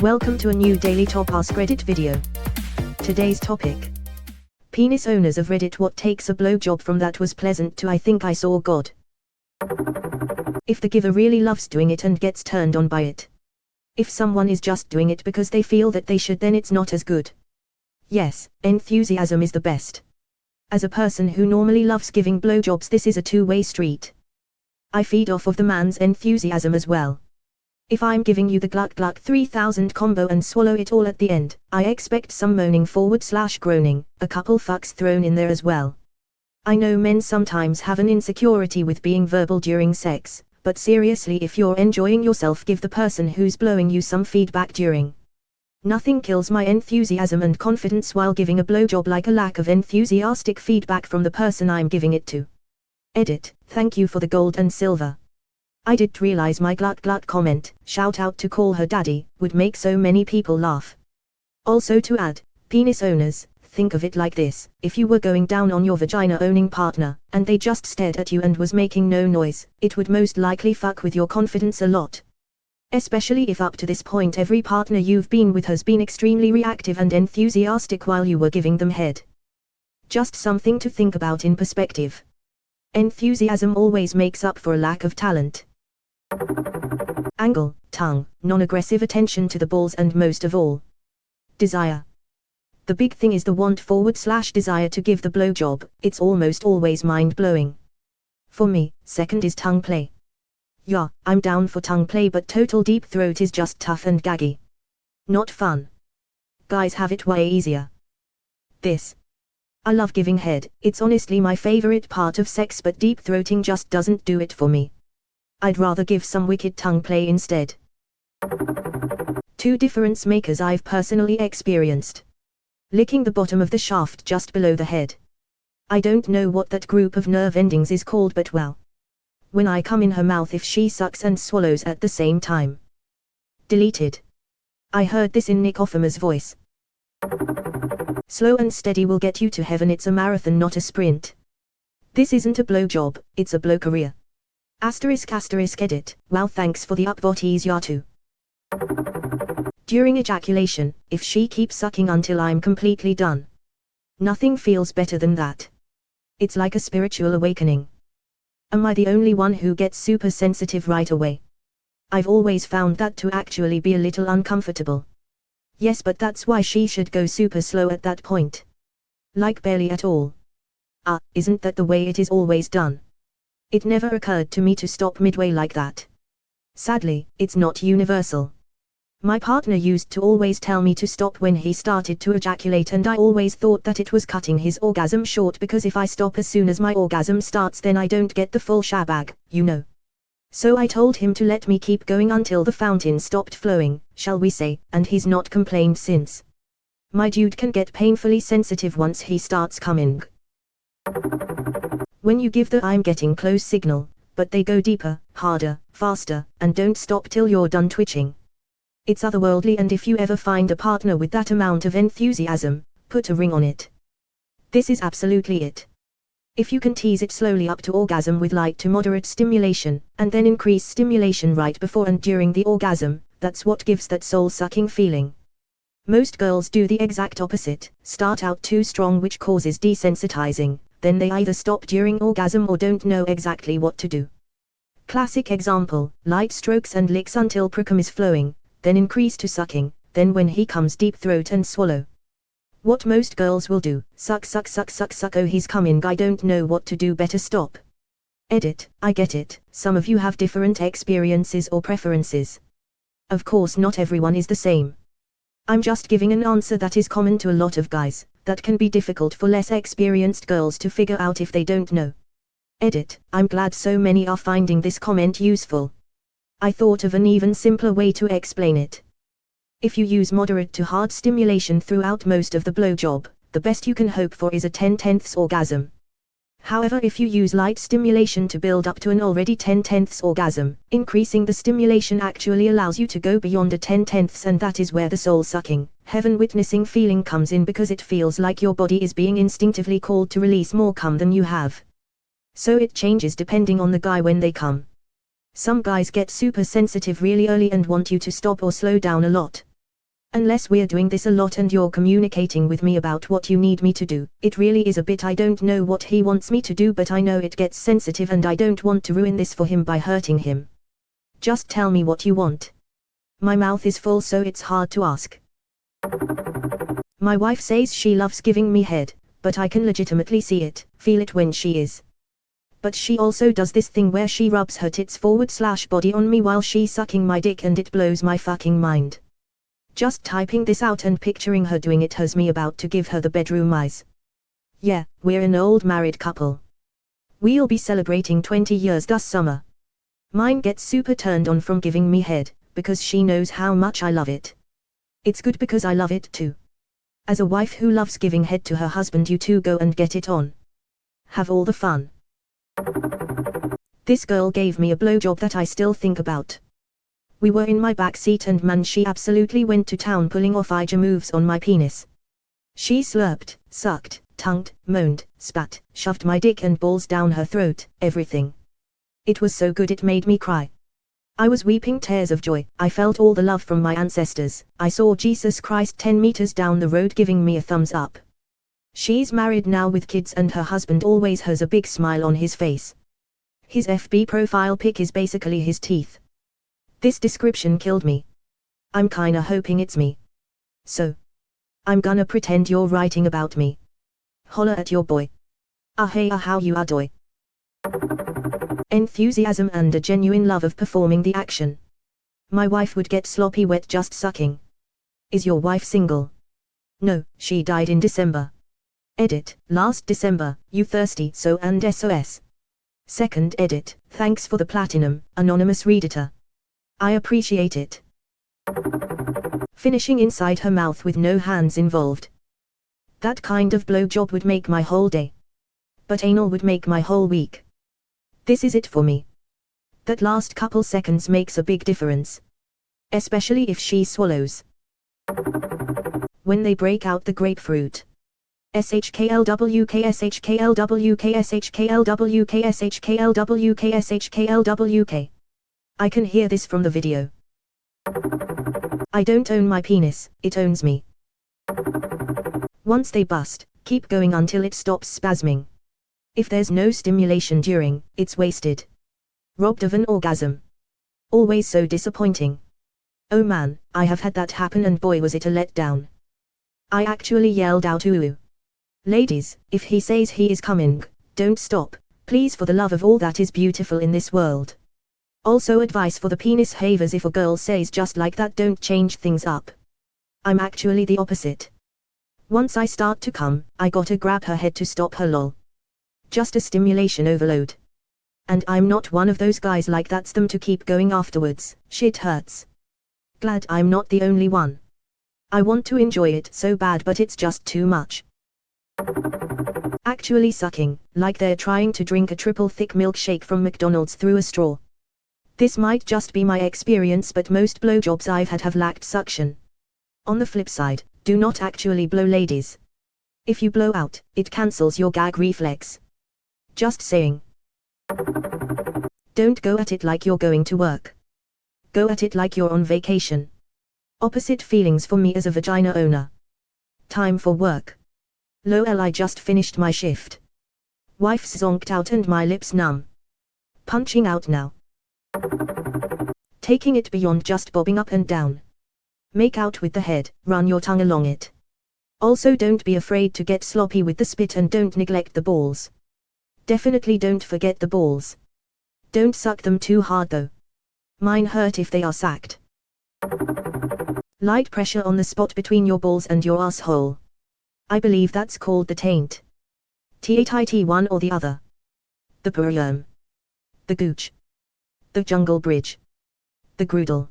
Welcome to a new daily top Askreddit video. Today's topic: penis owners of Reddit. What takes a blowjob from that was pleasant to I think I saw God. If the giver really loves doing it and gets turned on by it. If someone is just doing it because they feel that they should, then it's not as good. Yes, enthusiasm is the best. As a person who normally loves giving blowjobs, this is a two-way street. I feed off of the man's enthusiasm as well. If I'm giving you the gluck gluck 3000 combo and swallow it all at the end, I expect some moaning / groaning, a couple fucks thrown in there as well. I know men sometimes have an insecurity with being verbal during sex, but seriously, if you're enjoying yourself, give the person who's blowing you some feedback during. Nothing kills my enthusiasm and confidence while giving a blowjob like a lack of enthusiastic feedback from the person I'm giving it to. Edit, thank you for the gold and silver. I did realize my glut glut comment, shout out to call her daddy, would make so many people laugh. Also to add, penis owners, think of it like this: if you were going down on your vagina owning partner, and they just stared at you and was making no noise, it would most likely fuck with your confidence a lot. Especially if up to this point every partner you've been with has been extremely reactive and enthusiastic while you were giving them head. Just something to think about in perspective. Enthusiasm always makes up for a lack of talent. Angle, tongue, non-aggressive attention to the balls, and most of all, desire. The big thing is the want / desire to give the blowjob. It's almost always mind-blowing. For me, second is tongue play. Yeah, I'm down for tongue play, but total deep throat is just tough and gaggy. Not fun. Guys have it way easier. I love giving head, it's honestly my favorite part of sex, but deep throating just doesn't do it for me. I'd rather give some wicked tongue play instead. 2 difference makers I've personally experienced. Licking the bottom of the shaft just below the head. I don't know what that group of nerve endings is called, but well. When I come in her mouth, if she sucks and swallows at the same time. Deleted. I heard this in Nick Offerman's voice. Slow and steady will get you to heaven. It's a marathon, not a sprint. This isn't a blowjob, it's a blow career. Edit, wow, thanks for the upvote, easier too. During ejaculation, if she keeps sucking until I'm completely done. Nothing feels better than that. It's like a spiritual awakening. Am I the only one who gets super sensitive right away? I've always found that to actually be a little uncomfortable. Yes, but that's why she should go super slow at that point. Like barely at all. Isn't that the way it is always done? It never occurred to me to stop midway like that. Sadly, it's not universal. My partner used to always tell me to stop when he started to ejaculate, and I always thought that it was cutting his orgasm short, because if I stop as soon as my orgasm starts, then I don't get the full shebang, you know. So I told him to let me keep going until the fountain stopped flowing, shall we say, and he's not complained since. My dude can get painfully sensitive once he starts coming. When you give the "I'm getting close" signal, but they go deeper, harder, faster, and don't stop till you're done twitching. It's otherworldly, and if you ever find a partner with that amount of enthusiasm, put a ring on it. This is absolutely it. If you can tease it slowly up to orgasm with light to moderate stimulation, and then increase stimulation right before and during the orgasm, that's what gives that soul-sucking feeling. Most girls do the exact opposite, start out too strong, which causes desensitizing, then they either stop during orgasm or don't know exactly what to do. Classic example, light strokes and licks until precum is flowing, then increase to sucking, then when he comes, deep throat and swallow. What most girls will do, suck, oh he's coming, I don't know what to do, better stop. Edit, I get it, some of you have different experiences or preferences. Of course not everyone is the same. I'm just giving an answer that is common to a lot of guys, that can be difficult for less experienced girls to figure out if they don't know. Edit, I'm glad so many are finding this comment useful. I thought of an even simpler way to explain it. If you use moderate to hard stimulation throughout most of the blowjob, the best you can hope for is a 10/10 orgasm. However, if you use light stimulation to build up to an already 10/10 orgasm, increasing the stimulation actually allows you to go beyond a 10/10, and that is where the soul-sucking, heaven-witnessing feeling comes in, because it feels like your body is being instinctively called to release more cum than you have. So it changes depending on the guy when they come. Some guys get super sensitive really early and want you to stop or slow down a lot. Unless we're doing this a lot and you're communicating with me about what you need me to do, it really is a bit. I don't know what he wants me to do, but I know it gets sensitive and I don't want to ruin this for him by hurting him. Just tell me what you want. My mouth is full, so it's hard to ask. My wife says she loves giving me head, but I can legitimately see it, feel it when she is. But she also does this thing where she rubs her tits / body on me while she's sucking my dick, and it blows my fucking mind. Just typing this out and picturing her doing it has me about to give her the bedroom eyes. Yeah, we're an old married couple. We'll be celebrating 20 years this summer. Mine gets super turned on from giving me head, because she knows how much I love it. It's good because I love it too. As a wife who loves giving head to her husband, you two go and get it on. Have all the fun. This girl gave me a blowjob that I still think about. We were in my back seat and man, she absolutely went to town pulling off ija moves on my penis. She slurped, sucked, tongued, moaned, spat, shoved my dick and balls down her throat, everything. It was so good it made me cry. I was weeping tears of joy. I felt all the love from my ancestors. I saw Jesus Christ 10 meters down the road giving me a thumbs up. She's married now with kids and her husband always has a big smile on his face. His FB profile pic is basically his teeth. This description killed me. I'm kinda hoping it's me. So, I'm gonna pretend you're writing about me. Holler at your boy. Hey, how you are doy. Enthusiasm and a genuine love of performing the action. My wife would get sloppy wet just sucking. Is your wife single? No, she died in December. Edit, last December, you thirsty so and SOS. Second edit, thanks for the platinum, anonymous reader. I appreciate it. Finishing inside her mouth with no hands involved. That kind of blowjob would make my whole day. But anal would make my whole week. This is it for me. That last couple seconds makes a big difference. Especially if she swallows. When they break out the grapefruit. SHKLWK. I can hear this from the video. I don't own my penis, it owns me. Once they bust, keep going until it stops spasming. If there's no stimulation during, it's wasted. Robbed of an orgasm. Always so disappointing. Oh man, I have had that happen and boy was it a letdown. I actually yelled out ooh. Ladies, if he says he is coming, don't stop, please, for the love of all that is beautiful in this world. Also advice for the penis havers: if a girl says just like that, don't change things up. I'm actually the opposite. Once I start to come, I gotta grab her head to stop her lol. Just a stimulation overload. And I'm not one of those guys like that's them to keep going afterwards, shit hurts. Glad I'm not the only one. I want to enjoy it so bad, but it's just too much. Actually sucking, like they're trying to drink a triple thick milkshake from McDonald's through a straw. This might just be my experience, but most blowjobs I've had have lacked suction. On the flip side, do not actually blow, ladies. If you blow out, it cancels your gag reflex. Just saying. Don't go at it like you're going to work. Go at it like you're on vacation. Opposite feelings for me as a vagina owner. Time for work. Lol, I just finished my shift. Wife's zonked out and my lips numb. Punching out now. Taking it beyond just bobbing up and down. Make out with the head, run your tongue along it. Also don't be afraid to get sloppy with the spit and don't neglect the balls. Definitely don't forget the balls. Don't suck them too hard though. Mine hurt if they are sacked. Light pressure on the spot between your balls and your asshole. I believe that's called the taint. Tit one or the other. The perium. The gooch. The jungle bridge. The groodle.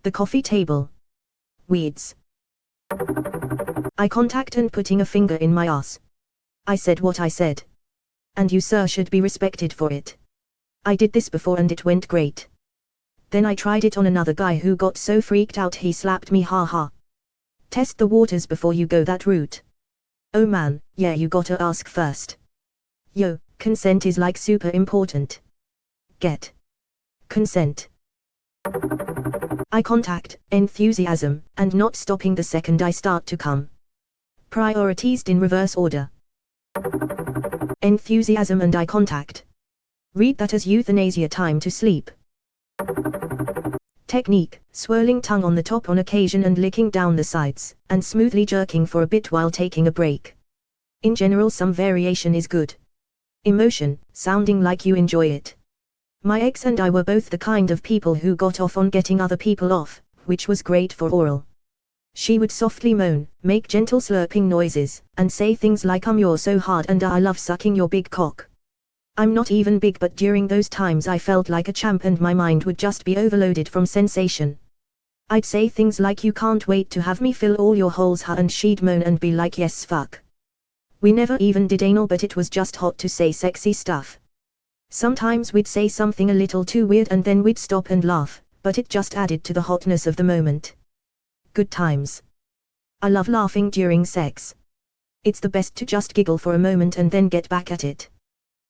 The coffee table. Weeds. Eye contact and putting a finger in my ass. I said what I said. And you sir should be respected for it. I did this before and it went great. Then I tried it on another guy who got so freaked out he slapped me, haha. Test the waters before you go that route. Oh man, yeah, you gotta ask first. Yo, consent is like super important. Get consent. Eye contact, enthusiasm, and not stopping the second I start to come. Prioritized in reverse order. Enthusiasm and eye contact. Read that as euthanasia, time to sleep. Technique, swirling tongue on the top on occasion and licking down the sides, and smoothly jerking for a bit while taking a break. In general, some variation is good. Emotion, sounding like you enjoy it. My ex and I were both the kind of people who got off on getting other people off, which was great for oral. She would softly moan, make gentle slurping noises, and say things like you're so hard and I love sucking your big cock. I'm not even big, but during those times I felt like a champ and my mind would just be overloaded from sensation. I'd say things like you can't wait to have me fill all your holes, and she'd moan and be like yes fuck. We never even did anal, but it was just hot to say sexy stuff. Sometimes we'd say something a little too weird and then we'd stop and laugh, but it just added to the hotness of the moment. Good times. I love laughing during sex. It's the best to just giggle for a moment and then get back at it.